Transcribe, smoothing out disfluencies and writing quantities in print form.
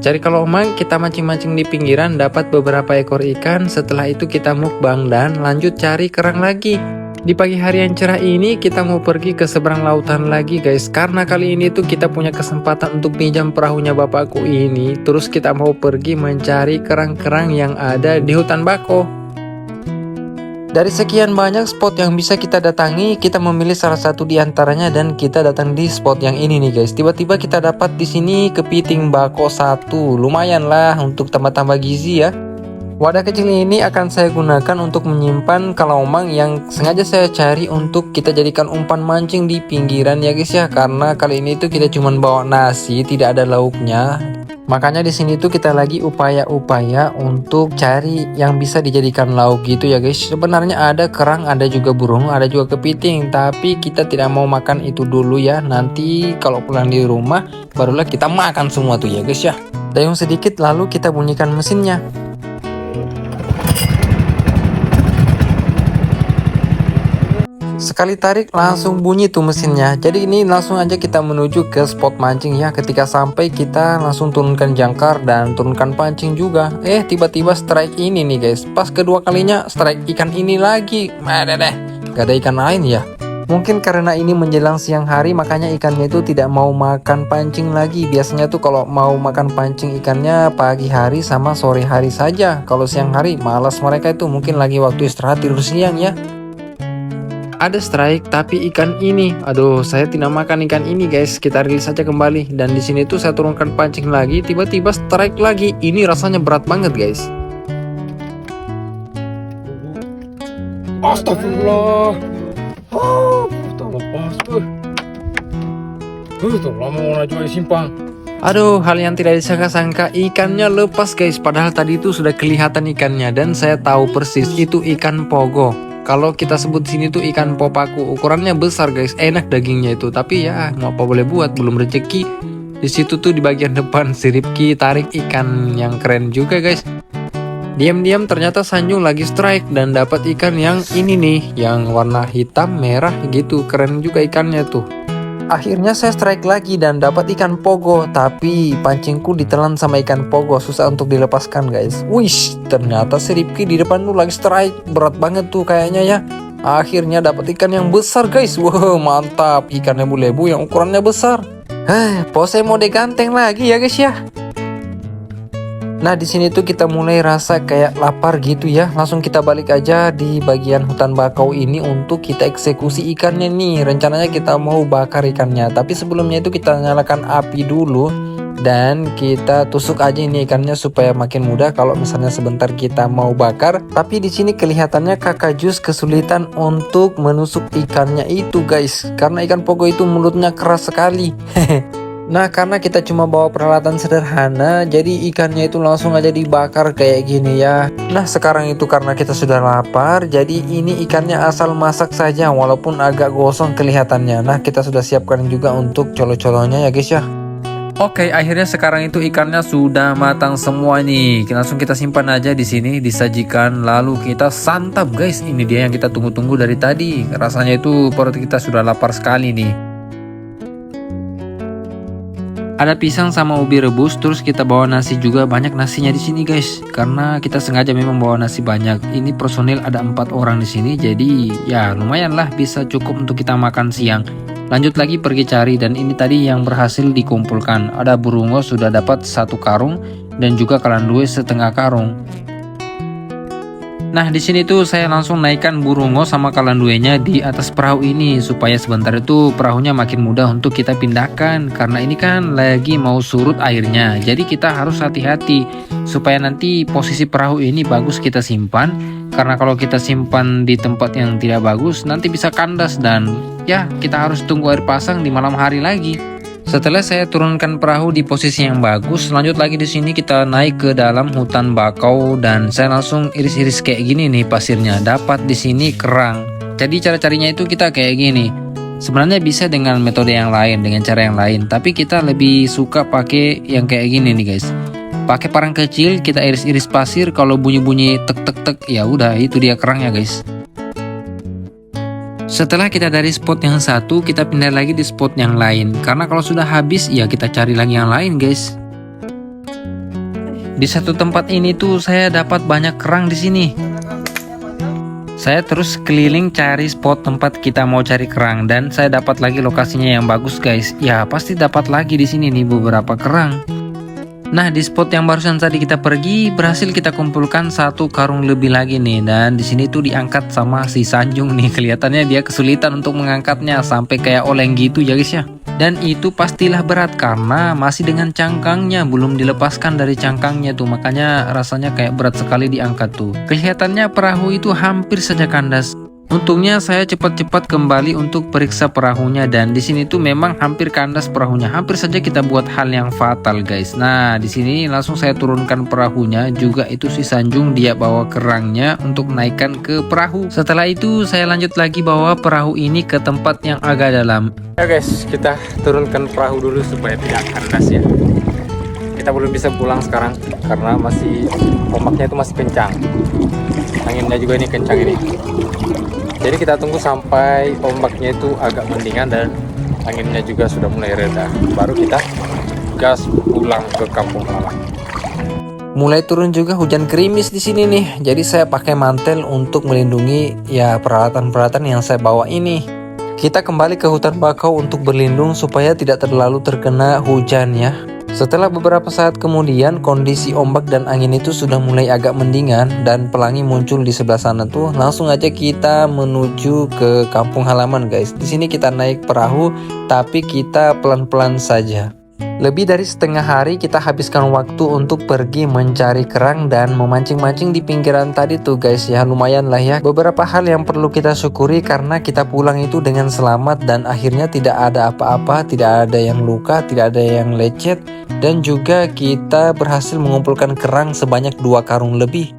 cari kalomang, kita mancing-mancing di pinggiran, dapat beberapa ekor ikan. Setelah itu kita mukbang dan lanjut cari kerang lagi. Di pagi hari yang cerah ini kita mau pergi ke seberang lautan lagi guys, karena kali ini tuh kita punya kesempatan untuk pinjam perahunya bapakku ini. Terus kita mau pergi mencari kerang-kerang yang ada di hutan bako. Dari sekian banyak spot yang bisa kita datangi, kita memilih salah satu di antaranya dan kita datang di spot yang ini nih guys. Tiba-tiba kita dapat di sini kepiting bako satu, lumayan lah untuk tambah-tambah gizi ya. Wadah kecil ini akan saya gunakan untuk menyimpan kalomang yang sengaja saya cari untuk kita jadikan umpan mancing di pinggiran ya guys ya. Karena kali ini tuh kita cuman bawa nasi, tidak ada lauknya. Makanya di sini tuh kita lagi upaya-upaya untuk cari yang bisa dijadikan lauk gitu ya guys. Sebenarnya ada kerang, ada juga burung, ada juga kepiting, tapi kita tidak mau makan itu dulu ya. Nanti kalau pulang di rumah barulah kita makan semua tuh ya guys ya. Dayung sedikit lalu kita bunyikan mesinnya. Sekali tarik langsung bunyi tuh mesinnya. Jadi ini langsung aja kita menuju ke spot mancing ya. Ketika sampai kita langsung turunkan jangkar dan turunkan pancing juga. Tiba-tiba strike ini nih guys. Pas kedua kalinya strike ikan ini lagi. Gak ada ikan lain ya. Mungkin karena ini menjelang siang hari makanya ikannya itu tidak mau makan pancing lagi. Biasanya tuh kalau mau makan pancing ikannya pagi hari sama sore hari saja. Kalau siang hari malas mereka itu, mungkin lagi waktu istirahat tidur siang ya. Ada strike tapi ikan ini, aduh saya tidak makan ikan ini guys. Kita rilis saja kembali dan di sini tuh saya turunkan pancing lagi, tiba-tiba strike lagi. Ini rasanya berat banget guys. Astagfirullah. Lepas tuh. Lama juga simpang. Aduh, hal yang tidak disangka-sangka, ikannya lepas guys. Padahal tadi itu sudah kelihatan ikannya dan saya tahu persis itu ikan pogo. Kalau kita sebut sini tuh ikan popaku, ukurannya besar guys, enak dagingnya itu. Tapi ya mau apa boleh buat, belum rezeki. Di situ tuh di bagian depan si Ripki tarik ikan yang keren juga guys. Diam-diam ternyata Sanjung lagi strike dan dapat ikan yang ini nih, yang warna hitam merah gitu, keren juga ikannya tuh. Akhirnya saya strike lagi dan dapat ikan pogo, tapi pancingku ditelan sama ikan pogo, susah untuk dilepaskan guys. Wish, ternyata si Ripki di depan tuh lagi strike, berat banget tuh kayaknya ya. Akhirnya dapat ikan yang besar guys. Wow, mantap, ikannya bulebu yang ukurannya besar. Pose mode ganteng lagi ya guys ya. Nah di sini tuh kita mulai rasa kayak lapar gitu ya. Langsung kita balik aja di bagian hutan bakau ini untuk kita eksekusi ikannya nih. Rencananya kita mau bakar ikannya, tapi sebelumnya itu kita nyalakan api dulu dan kita tusuk aja ini ikannya supaya makin mudah kalau misalnya sebentar kita mau bakar. Tapi di sini kelihatannya kakak Jus kesulitan untuk menusuk ikannya itu guys, karena ikan pogo itu mulutnya keras sekali. Nah karena kita cuma bawa peralatan sederhana, jadi ikannya itu langsung aja dibakar kayak gini ya. Nah sekarang itu karena kita sudah lapar, jadi ini ikannya asal masak saja walaupun agak gosong kelihatannya. Nah kita sudah siapkan juga untuk colo-colonya ya guys ya. Oke, akhirnya sekarang itu ikannya sudah matang semua nih. Langsung kita simpan aja di sini, disajikan lalu kita santap guys. Ini dia yang kita tunggu-tunggu dari tadi. Rasanya itu perut kita sudah lapar sekali nih. Ada pisang sama ubi rebus, terus kita bawa nasi juga, banyak nasinya di sini guys. Karena kita sengaja memang bawa nasi banyak. Ini personil ada 4 orang di sini, jadi ya lumayan lah bisa cukup untuk kita makan siang. Lanjut lagi pergi cari dan ini tadi yang berhasil dikumpulkan. Ada burungo sudah dapat 1 karung dan juga kalandue setengah karung. Nah di sini tuh saya langsung naikkan burungo sama kalanduenya di atas perahu ini supaya sebentar itu perahunya makin mudah untuk kita pindahkan, karena ini kan lagi mau surut airnya. Jadi kita harus hati-hati supaya nanti posisi perahu ini bagus kita simpan, karena kalau kita simpan di tempat yang tidak bagus nanti bisa kandas dan ya kita harus tunggu air pasang di malam hari lagi. Setelah saya turunkan perahu di posisi yang bagus, lanjut lagi di sini kita naik ke dalam hutan bakau dan saya langsung iris-iris kayak gini nih pasirnya. Dapat di sini kerang. Jadi cara carinya itu kita kayak gini. Sebenarnya bisa dengan metode yang lain, dengan cara yang lain, tapi kita lebih suka pakai yang kayak gini nih guys. Pakai parang kecil, kita iris-iris pasir, kalau bunyi-bunyi tek tek tek ya udah itu dia kerangnya guys. Setelah kita dari spot yang satu, kita pindah lagi di spot yang lain. Karena kalau sudah habis, ya kita cari lagi yang lain guys. Di satu tempat ini tuh saya dapat banyak kerang di sini. Saya terus keliling cari spot tempat kita mau cari kerang dan saya dapat lagi lokasinya yang bagus guys. Ya pasti dapat lagi di sini nih beberapa kerang. Nah di spot yang barusan tadi kita pergi berhasil kita kumpulkan satu karung lebih lagi nih, dan di sini tuh diangkat sama si Sanjung nih. Kelihatannya dia kesulitan untuk mengangkatnya sampai kayak oleng gitu ya guys ya. Dan itu pastilah berat karena masih dengan cangkangnya, belum dilepaskan dari cangkangnya tuh, makanya rasanya kayak berat sekali diangkat tuh. Kelihatannya perahu itu hampir saja kandas. Untungnya saya cepat-cepat kembali untuk periksa perahunya, dan di sini tuh memang hampir kandas perahunya. Hampir saja kita buat hal yang fatal guys. Nah di sini langsung saya turunkan perahunya. Juga itu si Sanjung dia bawa kerangnya untuk naikkan ke perahu. Setelah itu saya lanjut lagi bawa perahu ini ke tempat yang agak dalam. Ya guys, kita turunkan perahu dulu supaya tidak kandas ya. Kita belum bisa pulang sekarang karena masih ombaknya itu masih kencang. Anginnya juga ini kencang ini. Jadi kita tunggu sampai ombaknya itu agak mendingan dan anginnya juga sudah mulai reda. Baru kita gas pulang ke kampung halaman. Mulai turun juga hujan gerimis di sini nih. Jadi saya pakai mantel untuk melindungi ya peralatan-peralatan yang saya bawa ini. Kita kembali ke hutan bakau untuk berlindung supaya tidak terlalu terkena hujan ya. Setelah beberapa saat kemudian kondisi ombak dan angin itu sudah mulai agak mendingan dan pelangi muncul di sebelah sana tuh. Langsung aja kita menuju ke kampung halaman guys. Di sini kita naik perahu tapi kita pelan-pelan saja. Lebih dari setengah hari kita habiskan waktu untuk pergi mencari kerang dan memancing-mancing di pinggiran tadi tuh guys ya. Lumayan lah ya. Beberapa hal yang perlu kita syukuri karena kita pulang itu dengan selamat dan akhirnya tidak ada apa-apa, tidak ada yang luka, tidak ada yang lecet, dan juga kita berhasil mengumpulkan kerang sebanyak 2 karung lebih.